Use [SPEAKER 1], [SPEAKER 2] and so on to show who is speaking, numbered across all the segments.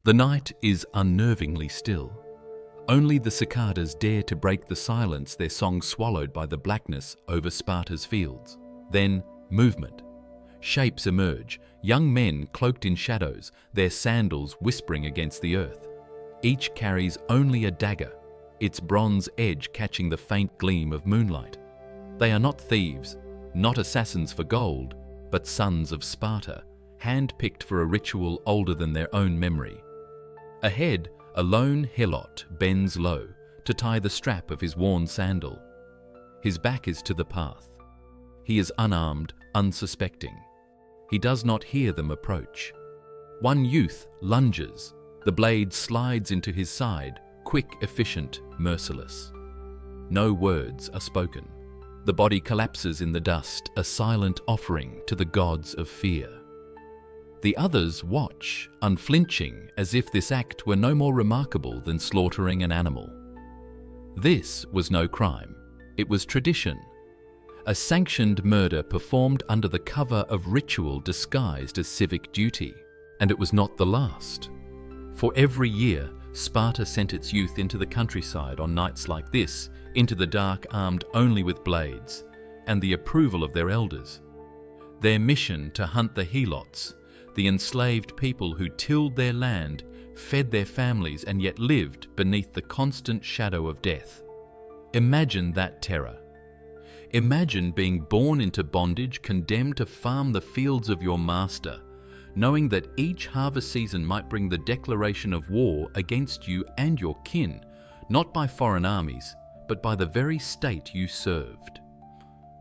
[SPEAKER 1] The night is unnervingly still. Only the cicadas dare to break the silence, their song swallowed by the blackness over Sparta's fields. Then movement. Shapes emerge, young men cloaked in shadows, their sandals whispering against the earth. Each carries only a dagger, its bronze edge catching the faint gleam of moonlight. They are not thieves, not assassins for gold, but sons of Sparta, hand-picked for a ritual older than their own memory. Ahead, a lone Helot bends low to tie the strap of his worn sandal. His back is to the path. He is unarmed, unsuspecting. He does not hear them approach. One youth lunges. The blade slides into his side, quick, efficient, merciless. No words are spoken. The body collapses in the dust, a silent offering to the gods of fear. The others watch, unflinching, as if this act were no more remarkable than slaughtering an animal. This was no crime. It was tradition. A sanctioned murder performed under the cover of ritual disguised as civic duty. And it was not the last. For every year, Sparta sent its youth into the countryside on nights like this, into the dark armed only with blades, and the approval of their elders. Their mission to hunt the Helots, the enslaved people who tilled their land, fed their families, and yet lived beneath the constant shadow of death. Imagine that terror. Imagine being born into bondage, condemned to farm the fields of your master, knowing that each harvest season might bring the declaration of war against you and your kin, not by foreign armies, but by the very state you served.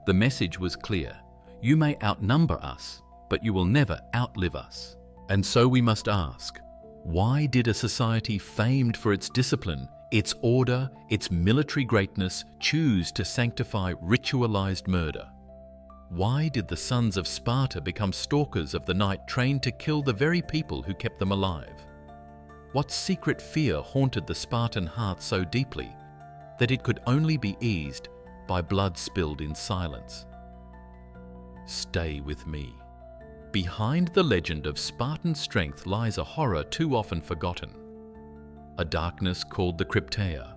[SPEAKER 1] The message was clear. You may outnumber us, but you will never outlive us. And so we must ask, why did a society famed for its discipline, its order, its military greatness choose to sanctify ritualized murder? Why did the sons of Sparta become stalkers of the night, trained to kill the very people who kept them alive? What secret fear haunted the Spartan heart so deeply that it could only be eased by blood spilled in silence? Stay with me. Behind the legend of Spartan strength lies a horror too often forgotten. A darkness called the Krypteia,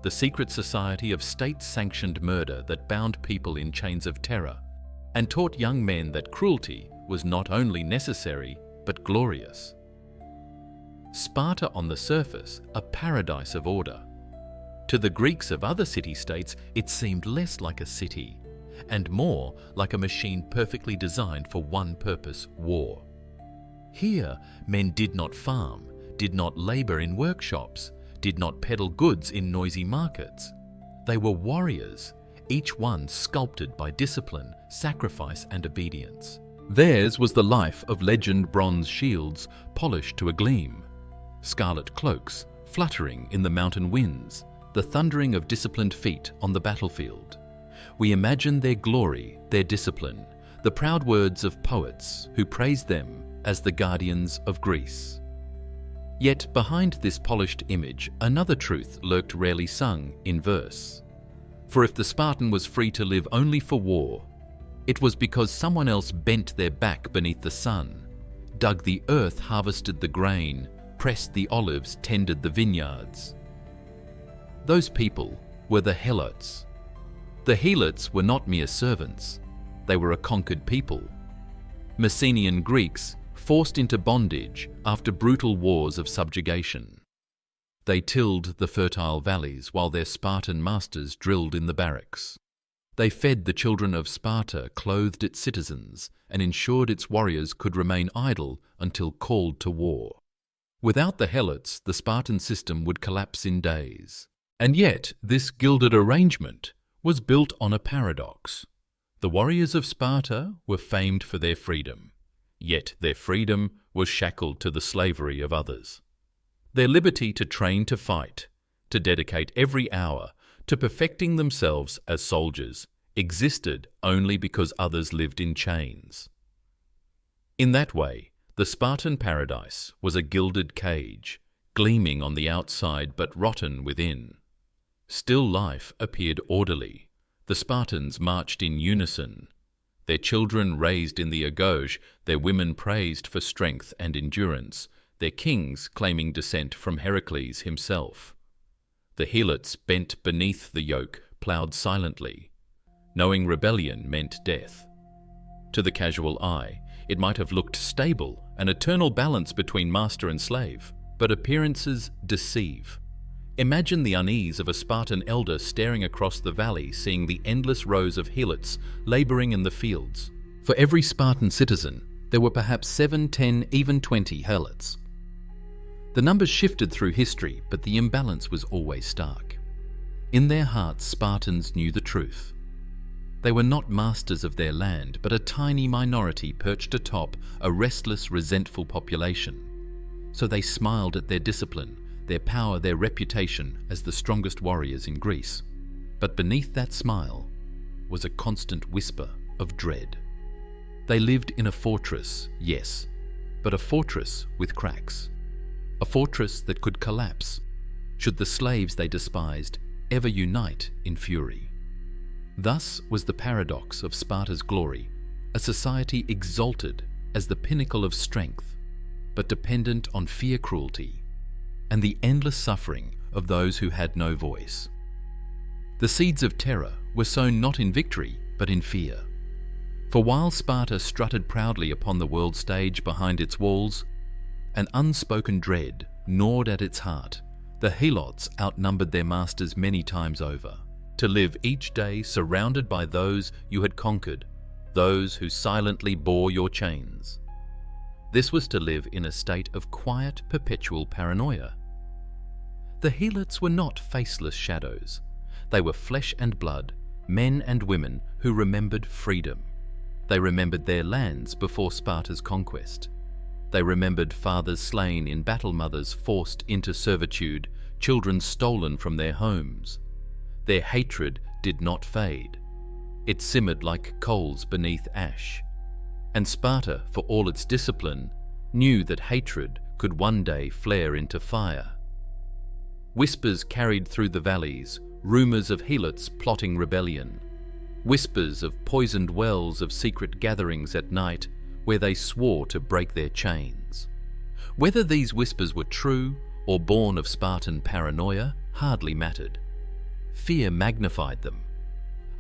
[SPEAKER 1] the secret society of state-sanctioned murder that bound people in chains of terror and taught young men that cruelty was not only necessary but glorious. Sparta on the surface, a paradise of order. To the Greeks of other city-states, it seemed less like a city and more like a machine perfectly designed for one purpose: war. Here, men did not farm, did not labor in workshops, did not peddle goods in noisy markets. They were warriors, each one sculpted by discipline, sacrifice, and obedience. Theirs was the life of legend bronze shields polished to a gleam, scarlet cloaks fluttering in the mountain winds, the thundering of disciplined feet on the battlefield. We imagine their glory, their discipline, the proud words of poets who praised them as the guardians of Greece. Yet behind this polished image, another truth lurked, rarely sung in verse. For if the Spartan was free to live only for war, it was because someone else bent their back beneath the sun, dug the earth, harvested the grain, pressed the olives, tended the vineyards. Those people were the Helots. The Helots were not mere servants. They were a conquered people. Messenian Greeks forced into bondage after brutal wars of subjugation. They tilled the fertile valleys while their Spartan masters drilled in the barracks. They fed the children of Sparta, clothed its citizens, and ensured its warriors could remain idle until called to war. Without the Helots, the Spartan system would collapse in days. And yet, this gilded arrangement was built on a paradox. The warriors of Sparta were famed for their freedom, yet their freedom was shackled to the slavery of others. Their liberty to train to fight, to dedicate every hour to perfecting themselves as soldiers, existed only because others lived in chains. In that way, the Spartan paradise was a gilded cage, gleaming on the outside but rotten within. Still life appeared orderly. The Spartans marched in unison. Their children raised in the agoge, their women praised for strength and endurance, their kings claiming descent from Heracles himself. The Helots, bent beneath the yoke, ploughed silently, knowing rebellion meant death. To the casual eye, it might have looked stable, an eternal balance between master and slave, but appearances deceive. Imagine the unease of a Spartan elder staring across the valley, seeing the endless rows of Helots labouring in the fields. For every Spartan citizen, there were perhaps 7, 10, even 20 Helots. The numbers shifted through history, but the imbalance was always stark. In their hearts, Spartans knew the truth. They were not masters of their land, but a tiny minority perched atop a restless, resentful population. So they smiled at their discipline, their power, their reputation as the strongest warriors in Greece. But beneath that smile was a constant whisper of dread. They lived in a fortress, yes, but a fortress with cracks. A fortress that could collapse should the slaves they despised ever unite in fury. Thus was the paradox of Sparta's glory, a society exalted as the pinnacle of strength, but dependent on fear, cruelty, and the endless suffering of those who had no voice. The seeds of terror were sown not in victory, but in fear. For while Sparta strutted proudly upon the world stage behind its walls, an unspoken dread gnawed at its heart. The Helots outnumbered their masters many times over. To live each day surrounded by those you had conquered, those who silently bore your chains. This was to live in a state of quiet, perpetual paranoia. The Helots were not faceless shadows. They were flesh and blood, men and women who remembered freedom. They remembered their lands before Sparta's conquest. They remembered fathers slain in battle, mothers forced into servitude, children stolen from their homes. Their hatred did not fade. It simmered like coals beneath ash. And Sparta, for all its discipline, knew that hatred could one day flare into fire. Whispers carried through the valleys, rumours of Helots plotting rebellion. Whispers of poisoned wells, of secret gatherings at night where they swore to break their chains. Whether these whispers were true or born of Spartan paranoia hardly mattered. Fear magnified them.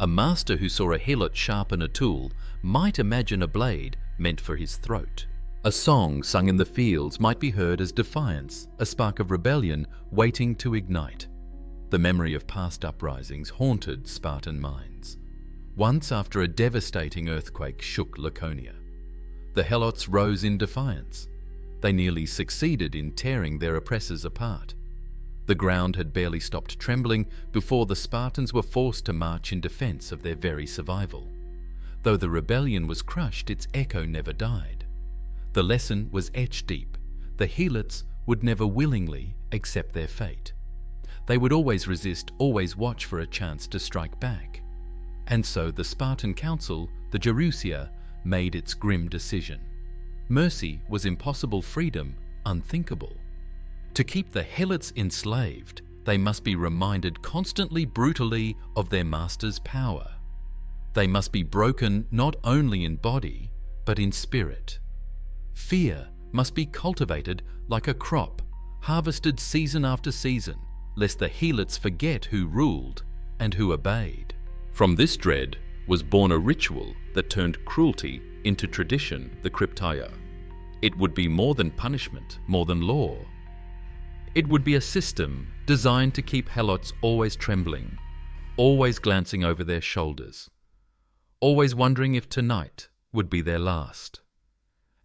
[SPEAKER 1] A master who saw a Helot sharpen a tool might imagine a blade meant for his throat. A song sung in the fields might be heard as defiance, a spark of rebellion waiting to ignite. The memory of past uprisings haunted Spartan minds. Once, after a devastating earthquake shook Laconia, the Helots rose in defiance. They nearly succeeded in tearing their oppressors apart. The ground had barely stopped trembling before the Spartans were forced to march in defense of their very survival. Though the rebellion was crushed, its echo never died. The lesson was etched deep. The Helots would never willingly accept their fate. They would always resist, always watch for a chance to strike back. And so the Spartan council, the Gerousia, made its grim decision. Mercy was impossible, freedom unthinkable. To keep the Helots enslaved, they must be reminded constantly, brutally, of their master's power. They must be broken not only in body, but in spirit. Fear must be cultivated like a crop, harvested season after season, lest the Helots forget who ruled and who obeyed. From this dread was born a ritual that turned cruelty into tradition, the Krypteia. It would be more than punishment, more than law. It would be a system designed to keep Helots always trembling, always glancing over their shoulders, always wondering if tonight would be their last.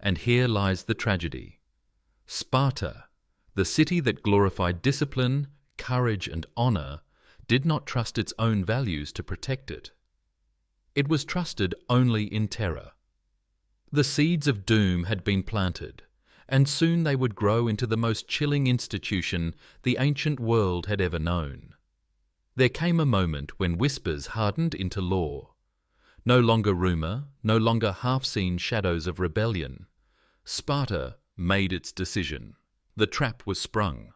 [SPEAKER 1] And here lies the tragedy. Sparta, the city that glorified discipline, courage, and honor, did not trust its own values to protect it. It was trusted only in terror. The seeds of doom had been planted, and soon they would grow into the most chilling institution the ancient world had ever known. There came a moment when whispers hardened into law. No longer rumour, no longer half-seen shadows of rebellion. Sparta made its decision. The trap was sprung.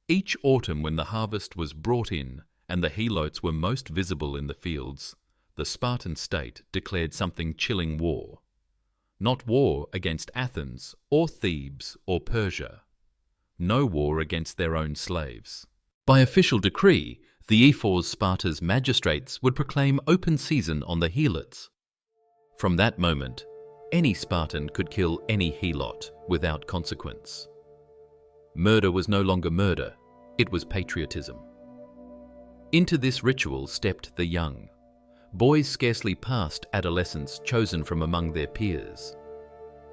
[SPEAKER 1] Each autumn, when the harvest was brought in and the Helots were most visible in the fields, the Spartan state declared something chilling war. Not war against Athens or Thebes or Persia, no war against their own slaves. By official decree, the ephors Sparta's magistrates would proclaim open season on the Helots. From that moment, any Spartan could kill any Helot without consequence. Murder was no longer murder, it was patriotism. Into this ritual stepped the young, boys scarcely past adolescence chosen from among their peers.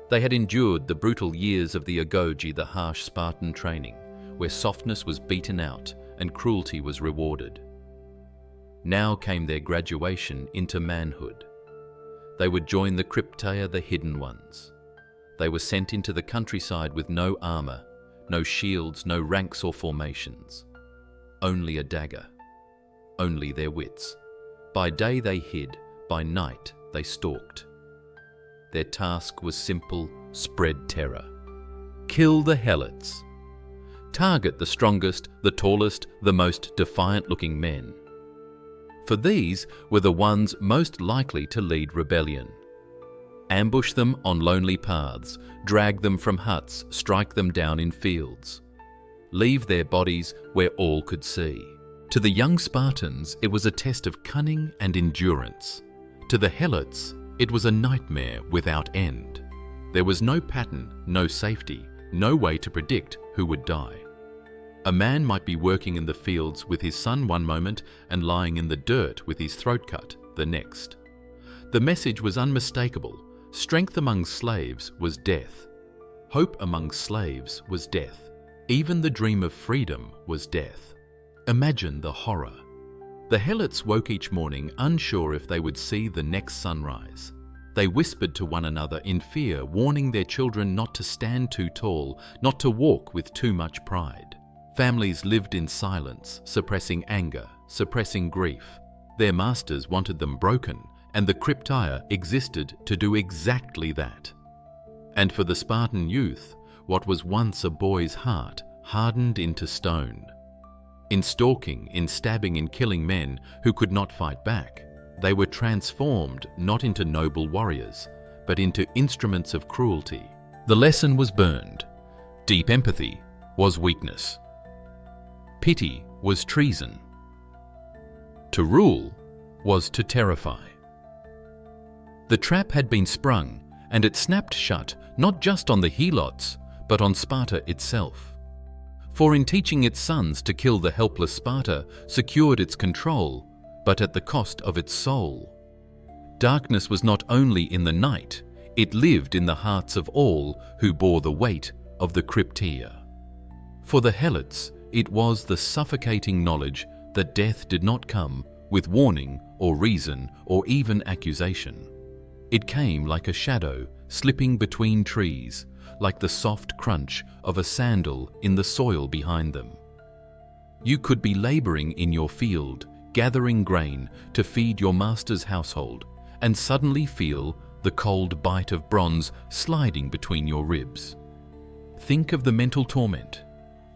[SPEAKER 1] They had endured the brutal years of the agoge, the harsh Spartan training, where softness was beaten out and cruelty was rewarded. Now came their graduation into manhood. They would join the Krypteia, the hidden ones. They were sent into the countryside with no armor, no shields, no ranks or formations. Only a dagger. Only their wits. By day they hid, by night they stalked. Their task was simple: spread terror. Kill the Helots. Target the strongest, the tallest, the most defiant-looking men. For these were the ones most likely to lead rebellion. Ambush them on lonely paths, drag them from huts, strike them down in fields. Leave their bodies where all could see. To the young Spartans, it was a test of cunning and endurance. To the Helots, it was a nightmare without end. There was no pattern, no safety, no way to predict who would die. A man might be working in the fields with his son one moment and lying in the dirt with his throat cut the next. The message was unmistakable. Strength among slaves was death. Hope among slaves was death. Even the dream of freedom was death. Imagine the horror. The Helots woke each morning unsure if they would see the next sunrise. They whispered to one another in fear, warning their children not to stand too tall, not to walk with too much pride. Families lived in silence, suppressing anger, suppressing grief. Their masters wanted them broken, and the Krypteia existed to do exactly that. And for the Spartan youth, what was once a boy's heart hardened into stone. In stalking, in stabbing, in killing men who could not fight back, they were transformed not into noble warriors, but into instruments of cruelty. The lesson was burned. Deep empathy was weakness. Pity was treason. To rule was to terrify. The trap had been sprung, and it snapped shut not just on the Helots, but on Sparta itself. For in teaching its sons to kill the helpless Sparta secured its control, but at the cost of its soul. Darkness was not only in the night, it lived in the hearts of all who bore the weight of the Krypteia. For the Helots, it was the suffocating knowledge that death did not come with warning or reason or even accusation. It came like a shadow slipping between trees, like the soft crunch of a sandal in the soil behind them. You could be laboring in your field, gathering grain to feed your master's household, and suddenly feel the cold bite of bronze sliding between your ribs. Think of the mental torment.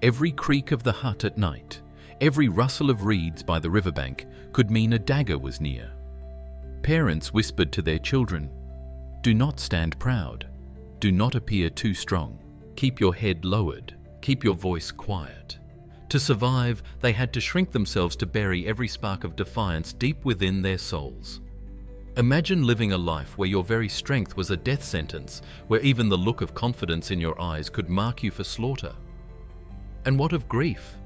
[SPEAKER 1] Every creak of the hut at night, every rustle of reeds by the riverbank could mean a dagger was near. Parents whispered to their children, "Do not stand proud. Do not appear too strong. Keep your head lowered. Keep your voice quiet." To survive, they had to shrink themselves to bury every spark of defiance deep within their souls. Imagine living a life where your very strength was a death sentence, where even the look of confidence in your eyes could mark you for slaughter. And what of grief?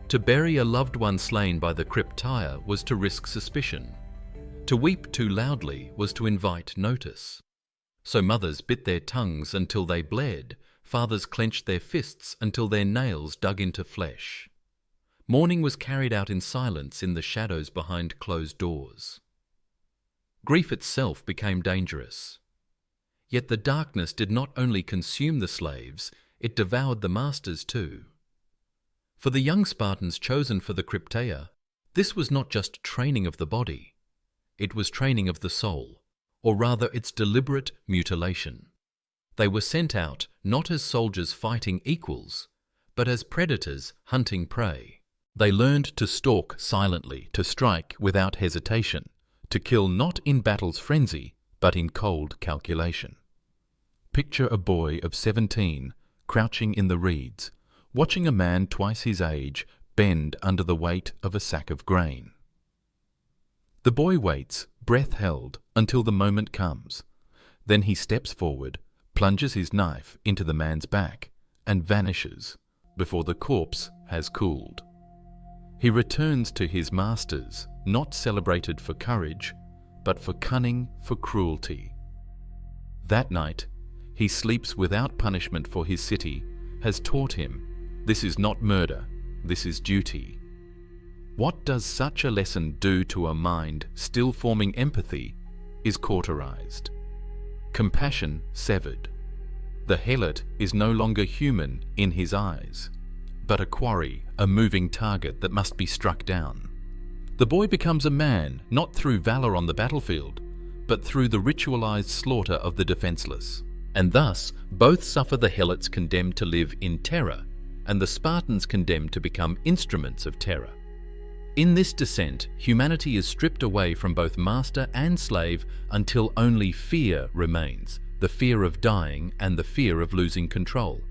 [SPEAKER 1] To bury a loved one slain by the Krypteia was to risk suspicion. To weep too loudly was to invite notice. So mothers bit their tongues until they bled, fathers clenched their fists until their nails dug into flesh. Mourning was carried out in silence in the shadows behind closed doors. Grief itself became dangerous. Yet the darkness did not only consume the slaves, it devoured the masters too. For the young Spartans chosen for the Krypteia, this was not just training of the body, it was training of the soul, or rather its deliberate mutilation. They were sent out not as soldiers fighting equals, but as predators hunting prey. They learned to stalk silently, to strike without hesitation, to kill not in battle's frenzy, but in cold calculation. Picture a boy of 17 crouching in the reeds, watching a man twice his age bend under the weight of a sack of grain. The boy waits, breath held, until the moment comes. Then he steps forward, plunges his knife into the man's back, and vanishes before the corpse has cooled. He returns to his masters, not celebrated for courage, but for cunning, for cruelty. That night, he sleeps without punishment, for his city has taught him, this is not murder, this is duty. What does such a lesson do to a mind still forming empathy is cauterized. Compassion severed. The helot is no longer human in his eyes, but a quarry, a moving target that must be struck down. The boy becomes a man not through valor on the battlefield, but through the ritualized slaughter of the defenseless. And thus, both suffer the helots condemned to live in terror, and the Spartans condemned to become instruments of terror. In this descent, humanity is stripped away from both master and slave until only fear remains, the fear of dying and the fear of losing control.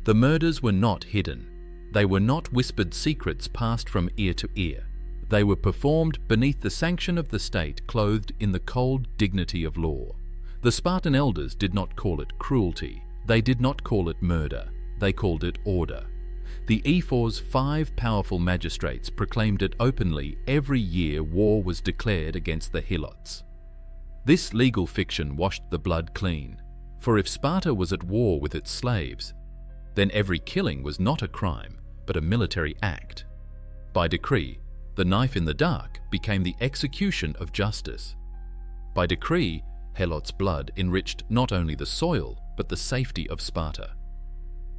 [SPEAKER 1] The murders were not hidden. They were not whispered secrets passed from ear to ear. They were performed beneath the sanction of the state, clothed in the cold dignity of law. The Spartan elders did not call it cruelty. They did not call it murder. They called it order. The Ephor's 5 powerful magistrates proclaimed it openly every year war was declared against the Helots. This legal fiction washed the blood clean, for if Sparta was at war with its slaves, then every killing was not a crime, but a military act. By decree, the knife in the dark became the execution of justice. By decree, Helots' blood enriched not only the soil, but the safety of Sparta.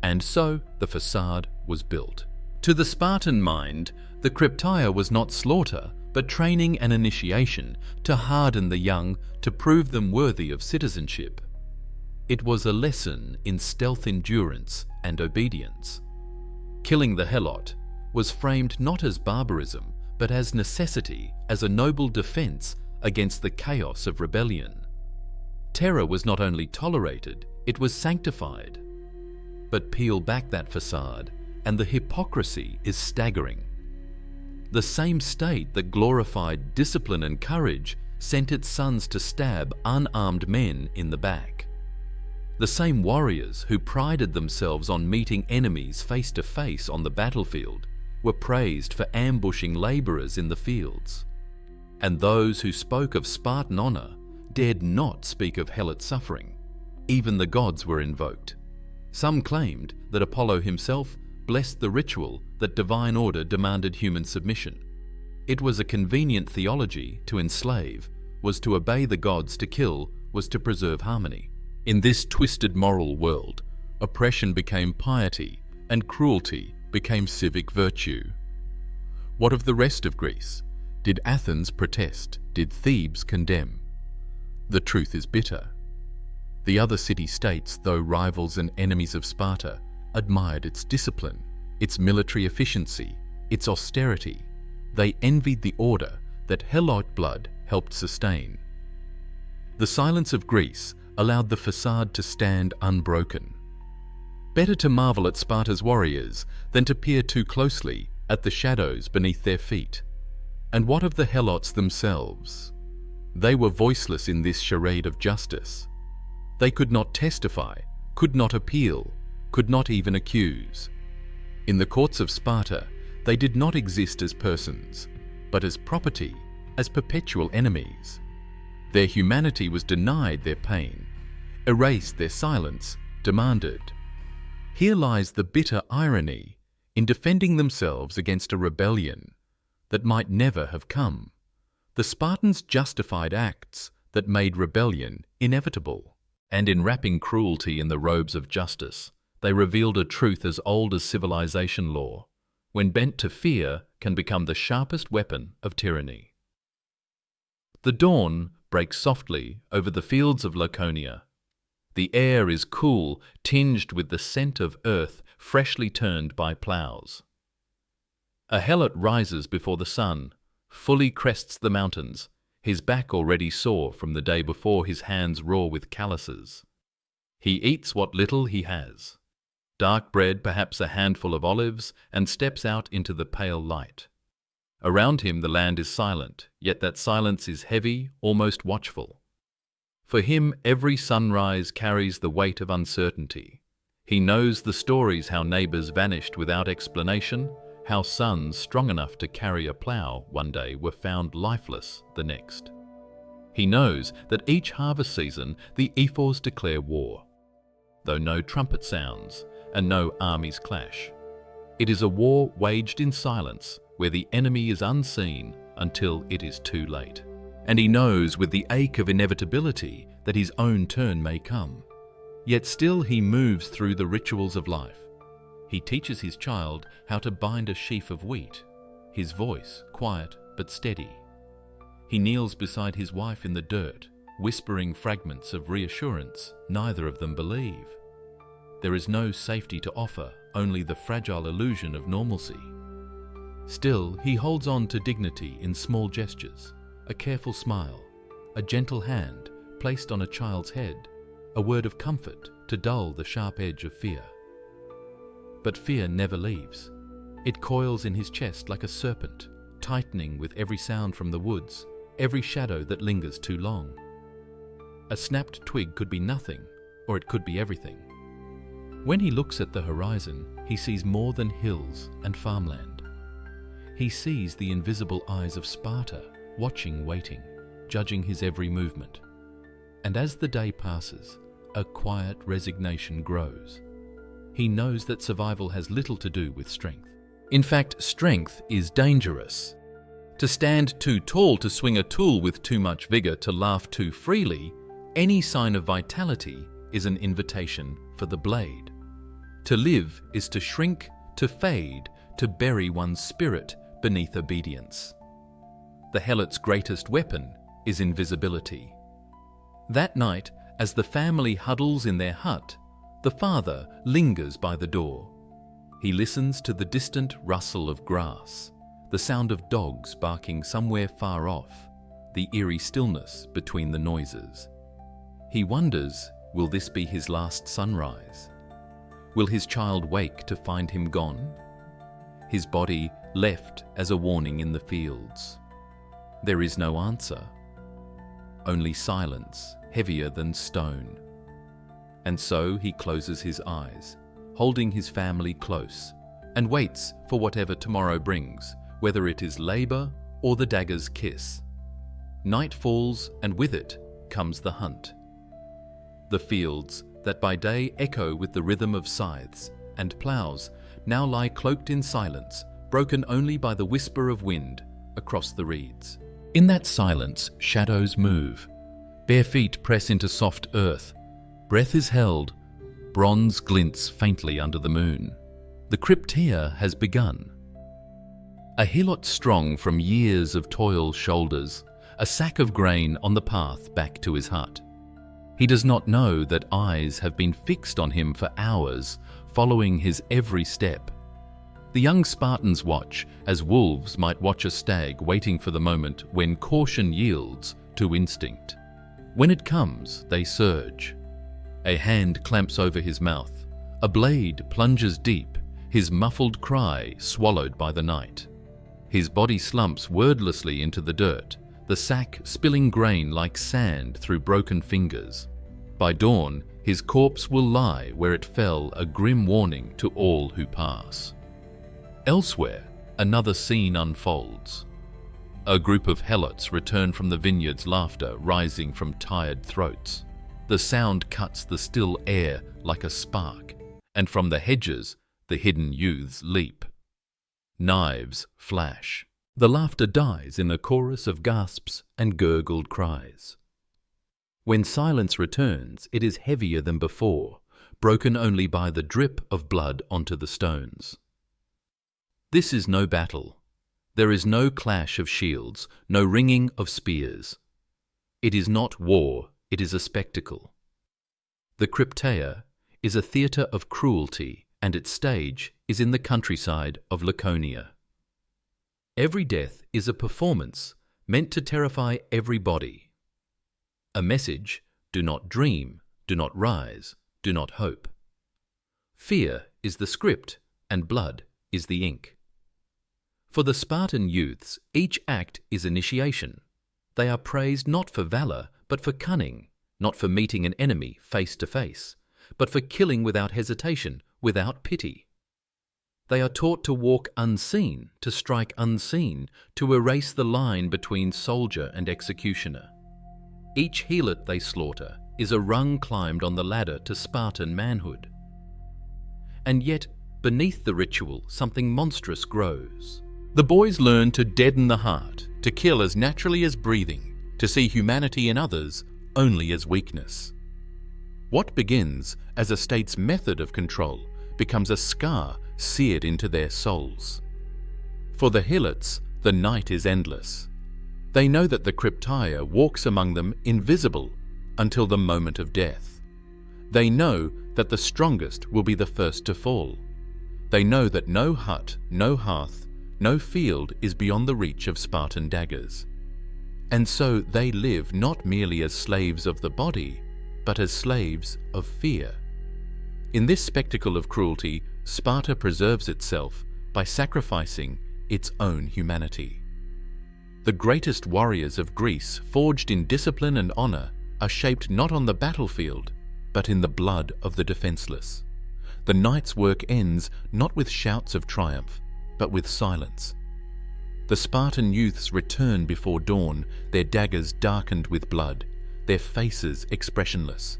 [SPEAKER 1] And so the facade was built. To the Spartan mind, the Krypteia was not slaughter, but training and initiation to harden the young to prove them worthy of citizenship. It was a lesson in stealth endurance and obedience. Killing the helot was framed not as barbarism, but as necessity, as a noble defense against the chaos of rebellion. Terror was not only tolerated, it was sanctified. But peel back that facade, and the hypocrisy is staggering. The same state that glorified discipline and courage sent its sons to stab unarmed men in the back. The same warriors who prided themselves on meeting enemies face to face on the battlefield were praised for ambushing laborers in the fields. And those who spoke of Spartan honor dared not speak of helot suffering. Even the gods were invoked. Some claimed that Apollo himself blessed the ritual that divine order demanded human submission. It was a convenient theology to enslave, was to obey the gods, to kill was to preserve harmony. In this twisted moral world, oppression became piety and cruelty became civic virtue. What of the rest of Greece? Did Athens protest? Did Thebes condemn? The truth is bitter. The other city-states, though rivals and enemies of Sparta, admired its discipline, its military efficiency, its austerity. They envied the order that helot blood helped sustain. The silence of Greece allowed the facade to stand unbroken. Better to marvel at Sparta's warriors than to peer too closely at the shadows beneath their feet. And what of the helots themselves? They were voiceless in this charade of justice. They could not testify, could not appeal, could not even accuse. In the courts of Sparta, they did not exist as persons, but as property, as perpetual enemies. Their humanity was denied their pain, erased their silence, demanded. Here lies the bitter irony in defending themselves against a rebellion that might never have come. The Spartans justified acts that made rebellion inevitable. And in wrapping cruelty in the robes of justice, they revealed a truth as old as civilization lore, when bent to fear can become the sharpest weapon of tyranny. The dawn breaks softly over the fields of Laconia. The air is cool, tinged with the scent of earth freshly turned by ploughs. A helot rises before the sun, fully crests the mountains, his back already sore from the day before, his hands raw with calluses. He eats what little he has. dark bread, perhaps a handful of olives, and steps out into the pale light. Around him the land is silent, yet that silence is heavy, almost watchful. For him every sunrise carries the weight of uncertainty. He knows the stories how neighbours vanished without explanation, how sons strong enough to carry a plough one day were found lifeless the next. He knows that each harvest season the ephors declare war, though no trumpet sounds and no armies clash. It is a war waged in silence, where the enemy is unseen until it is too late. And he knows with the ache of inevitability that his own turn may come. Yet still he moves through the rituals of life. He teaches his child how to bind a sheaf of wheat, his voice quiet but steady. He kneels beside his wife in the dirt, whispering fragments of reassurance neither of them believe. There is no safety to offer, only the fragile illusion of normalcy. Still, he holds on to dignity in small gestures, a careful smile, a gentle hand placed on a child's head, a word of comfort to dull the sharp edge of fear. But fear never leaves. It coils in his chest like a serpent, tightening with every sound from the woods, every shadow that lingers too long. A snapped twig could be nothing, or it could be everything. When he looks at the horizon, he sees more than hills and farmland. He sees the invisible eyes of Sparta, watching, waiting, judging his every movement. And as the day passes, a quiet resignation grows. He knows that survival has little to do with strength. In fact, strength is dangerous. To stand too tall to swing a tool with too much vigor, to laugh too freely, any sign of vitality is an invitation for the blade. To live is to shrink, to fade, to bury one's spirit beneath obedience. The Helots' greatest weapon is invisibility. That night, as the family huddles in their hut, the father lingers by the door. He listens to the distant rustle of grass, the sound of dogs barking somewhere far off, the eerie stillness between the noises. He wonders, will this be his last sunrise? Will his child wake to find him gone? His body left as a warning in the fields. There is no answer, only silence heavier than stone. And so he closes his eyes, holding his family close, and waits for whatever tomorrow brings, whether it is labor or the dagger's kiss. Night falls, and with it comes the hunt. The fields that by day echo with the rhythm of scythes and ploughs now lie cloaked in silence, broken only by the whisper of wind across the reeds. In that silence, shadows move. Bare feet press into soft earth. Breath is held. Bronze glints faintly under the moon. The Krypteia has begun. A Helot strong from years of toil shoulders a sack of grain on the path back to his hut. He does not know that eyes have been fixed on him for hours, following his every step. The young Spartans watch as wolves might watch a stag, waiting for the moment when caution yields to instinct. When it comes, they surge. A hand clamps over his mouth. A blade plunges deep, his muffled cry swallowed by the night. His body slumps wordlessly into the dirt, the sack spilling grain like sand through broken fingers. By dawn, his corpse will lie where it fell, a grim warning to all who pass. Elsewhere, another scene unfolds. A group of Helots return from the vineyards, laughter rising from tired throats. The sound cuts the still air like a spark, and from the hedges the hidden youths leap. Knives flash. The laughter dies in a chorus of gasps and gurgled cries. When silence returns, it is heavier than before, broken only by the drip of blood onto the stones. This is no battle. There is no clash of shields, no ringing of spears. It is not war, it is a spectacle. The Krypteia is a theatre of cruelty, and its stage is in the countryside of Laconia. Every death is a performance meant to terrify everybody. A message: do not dream, do not rise, do not hope. Fear is the script, and blood is the ink. For the Spartan youths, each act is initiation. They are praised not for valour, but for cunning, not for meeting an enemy face to face, but for killing without hesitation, without pity. They are taught to walk unseen, to strike unseen, to erase the line between soldier and executioner. Each helot they slaughter is a rung climbed on the ladder to Spartan manhood. And yet, beneath the ritual, something monstrous grows. The boys learn to deaden the heart, to kill as naturally as breathing, to see humanity in others only as weakness. What begins as a state's method of control becomes a scar seared into their souls. For the Helots, the night is endless. They know that the Krypteia walks among them invisible until the moment of death. They know that the strongest will be the first to fall. They know that no hut, no hearth, no field is beyond the reach of Spartan daggers. And so they live not merely as slaves of the body, but as slaves of fear. In this spectacle of cruelty, Sparta preserves itself by sacrificing its own humanity. The greatest warriors of Greece, forged in discipline and honor, are shaped not on the battlefield, but in the blood of the defenseless. The night's work ends not with shouts of triumph, but with silence. The Spartan youths return before dawn, their daggers darkened with blood, their faces expressionless.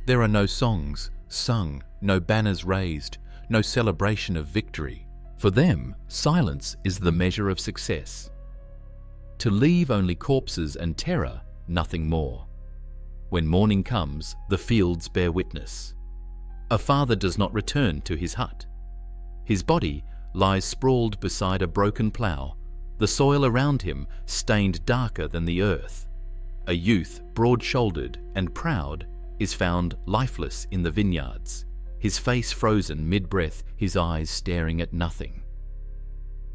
[SPEAKER 1] There are no songs sung, no banners raised, no celebration of victory. For them, silence is the measure of success. To leave only corpses and terror, nothing more. When morning comes, the fields bear witness. A father does not return to his hut. His body lies sprawled beside a broken plough, the soil around him stained darker than the earth. A youth, broad-shouldered and proud, is found lifeless in the vineyards, his face frozen mid-breath, his eyes staring at nothing.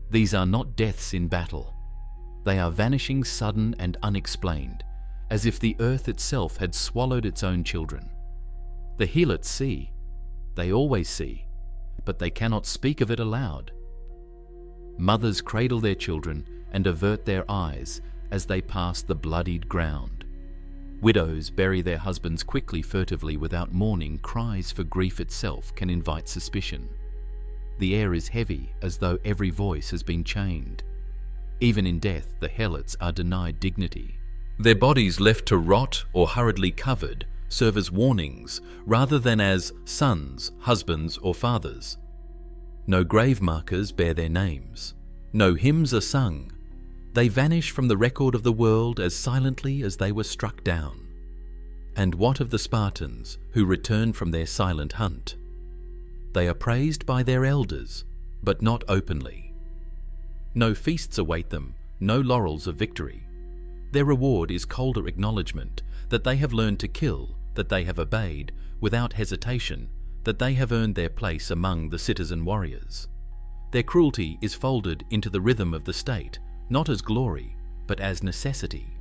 [SPEAKER 1] These are not deaths in battle. They are vanishing sudden and unexplained, as if the earth itself had swallowed its own children. The Helots see. They always see, but they cannot speak of it aloud. Mothers cradle their children and avert their eyes as they pass the bloodied ground. Widows bury their husbands quickly, furtively, without mourning. Cries for grief itself can invite suspicion. The air is heavy, as though every voice has been chained. Even in death, the Helots are denied dignity. Their bodies left to rot or hurriedly covered serve as warnings rather than as sons, husbands, or fathers. No grave markers bear their names. No hymns are sung. They vanish from the record of the world as silently as they were struck down. And what of the Spartans who return from their silent hunt? They are praised by their elders, but not openly. No feasts await them, no laurels of victory. Their reward is colder acknowledgement that they have learned to kill, that they have obeyed, without hesitation, that they have earned their place among the citizen warriors. Their cruelty is folded into the rhythm of the state, not as glory, but as necessity.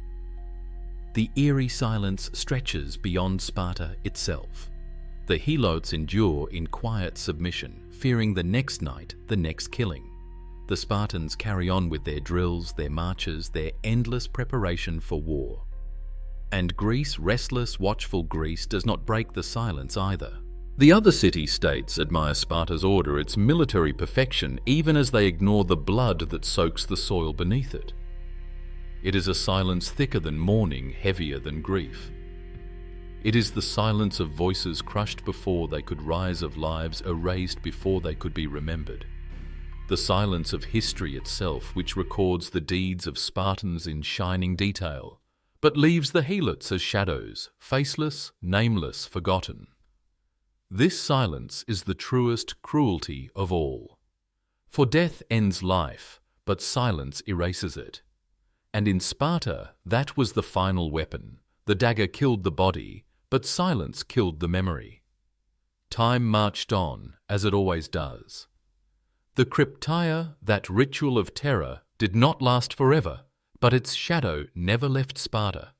[SPEAKER 1] The eerie silence stretches beyond Sparta itself. The Helots endure in quiet submission, fearing the next night, the next killing. The Spartans carry on with their drills, their marches, their endless preparation for war. And Greece, restless, watchful Greece, does not break the silence either. The other city-states admire Sparta's order, its military perfection, even as they ignore the blood that soaks the soil beneath it. It is a silence thicker than mourning, heavier than grief. It is the silence of voices crushed before they could rise, of lives erased before they could be remembered. The silence of history itself, which records the deeds of Spartans in shining detail, but leaves the Helots as shadows, faceless, nameless, forgotten. This silence is the truest cruelty of all. For death ends life, but silence erases it. And in Sparta, that was the final weapon. The dagger killed the body, but silence killed the memory. Time marched on, as it always does. The Krypteia, that ritual of terror, did not last forever, but its shadow never left Sparta.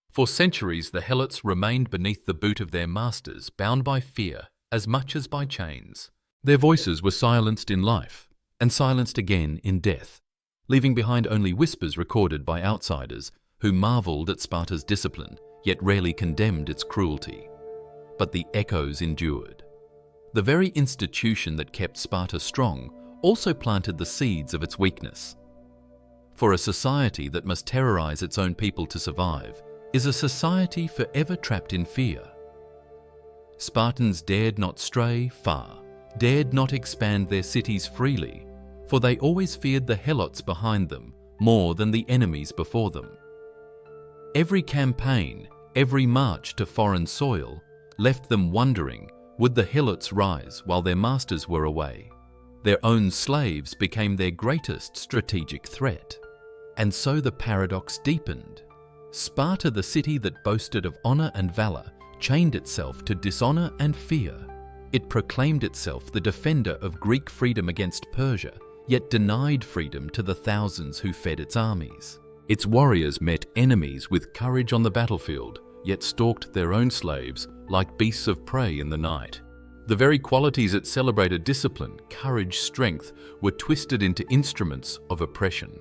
[SPEAKER 1] For centuries the Helots remained beneath the boot of their masters, bound by fear, as much as by chains. Their voices were silenced in life, and silenced again in death, leaving behind only whispers recorded by outsiders who marvelled at Sparta's discipline, yet rarely condemned its cruelty. But the echoes endured. The very institution that kept Sparta strong also planted the seeds of its weakness. For a society that must terrorize its own people to survive is a society forever trapped in fear. Spartans dared not stray far, dared not expand their cities freely, for they always feared the Helots behind them more than the enemies before them. Every campaign, every march to foreign soil left them wondering, would the Helots rise while their masters were away? Their own slaves became their greatest strategic threat. And so the paradox deepened. Sparta, the city that boasted of honor and valor, chained itself to dishonor and fear. It proclaimed itself the defender of Greek freedom against Persia, yet denied freedom to the thousands who fed its armies. Its warriors met enemies with courage on the battlefield, yet stalked their own slaves like beasts of prey in the night. The very qualities it celebrated, discipline, courage, strength, were twisted into instruments of oppression.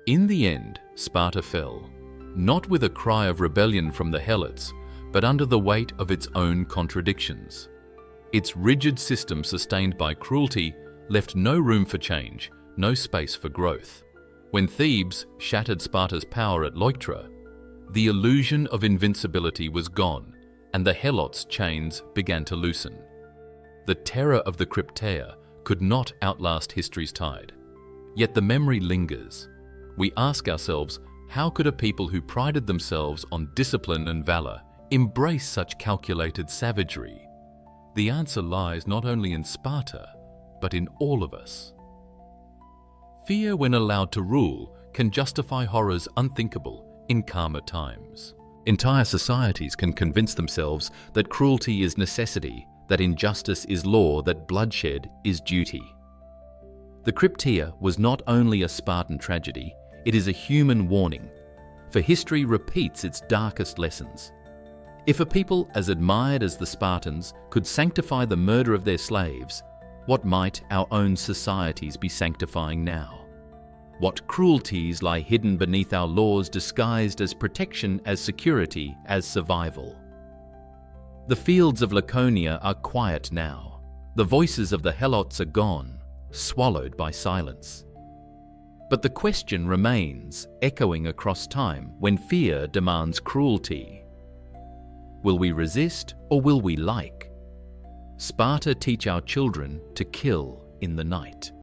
[SPEAKER 1] In the end, Sparta fell, not with a cry of rebellion from the Helots, but under the weight of its own contradictions. Its rigid system, sustained by cruelty, left no room for change, no space for growth. When Thebes shattered Sparta's power at Leuctra, the illusion of invincibility was gone, and the Helots' chains began to loosen. The terror of the Krypteia could not outlast history's tide. Yet the memory lingers. We ask ourselves, how could a people who prided themselves on discipline and valor embrace such calculated savagery? The answer lies not only in Sparta, but in all of us. Fear, when allowed to rule, can justify horrors unthinkable in calmer times. Entire societies can convince themselves that cruelty is necessity, that injustice is law, that bloodshed is duty. The Krypteia was not only a Spartan tragedy, it is a human warning, for history repeats its darkest lessons. If a people as admired as the Spartans could sanctify the murder of their slaves, what might our own societies be sanctifying now? What cruelties lie hidden beneath our laws, disguised as protection, as security, as survival? The fields of Laconia are quiet now. The voices of the Helots are gone, swallowed by silence. But the question remains, echoing across time when fear demands cruelty. Will we resist or will we like? Sparta, teach our children to kill in the night.